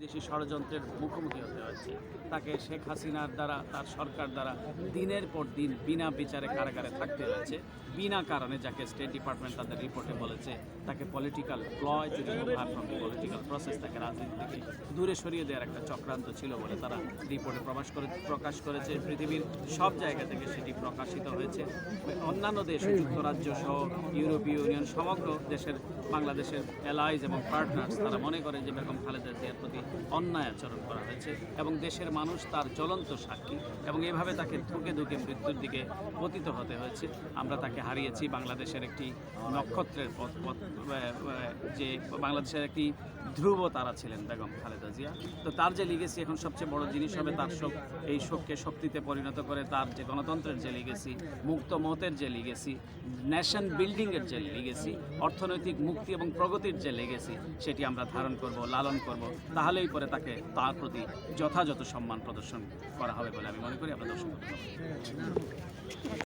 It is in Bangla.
দেশি ষড়যন্ত্রের মুখোমুখি হতে হচ্ছে। তাকে শেখ হাসিনার দ্বারা, তার সরকার দ্বারা দিনের পর দিন বিনা বিচারে কারাগারে থাকতে হয়েছে, বিনা কারণে, যাকে স্টেট ডিপার্টমেন্ট তাদের রিপোর্টে বলেছে তাকে political প্লয় to remove her from the political process, তাকে রাজনীতি থেকে দূরে সরিয়ে দেওয়ার একটা চক্রান্ত ছিল বলে তারা রিপোর্টে প্রকাশ করেছে। পৃথিবীর সব জায়গা থেকে সেটি প্রকাশিত হয়েছে। অন্যান্য দেশ, যুক্তরাজ্য সহ ইউরোপীয় ইউনিয়ন, সমগ্র দেশের বাংলাদেশের অ্যালাইজ এবং পার্টনার্স তারা মনে করে যে বেগম খালেদা জিয়ার প্রতি অন্যায় আচরণ করা হয়েছে এবং দেশের মানুষ তার জ্বলন্ত সাক্ষী, এবং এভাবে তাকে ধুকে ধুকে মৃত্যুর দিকে পতিত হতে হয়েছে। আমরা তাকে হারিয়েছি। বাংলাদেশের একটি নক্ষত্রের যে বাংলাদেশের একটি ধ্রুব তারা ছিলেন বেগম খালেদা জিয়া। তো তার যে লিগেসি, এখন সবচেয়ে বড় জিনিস হবে তার শোক, এই শোককে শক্তিতে পরিণত করে তার যে গণতন্ত্রের যে লিগেসি, মুক্ত মতের যে লিগেসি, নেশন বিল্ডিংয়ের যে লিগেসি, অর্থনৈতিক মুক্তি এবং প্রগতির যে লিগেসি, সেটি আমরা ধারণ করব, লালন করব। তাহলেই পরে তাকে তার প্রতি যথাযথ সম্মান প্রদর্শন করা হবে বলে আমি মনে করি। আমরা দর্শক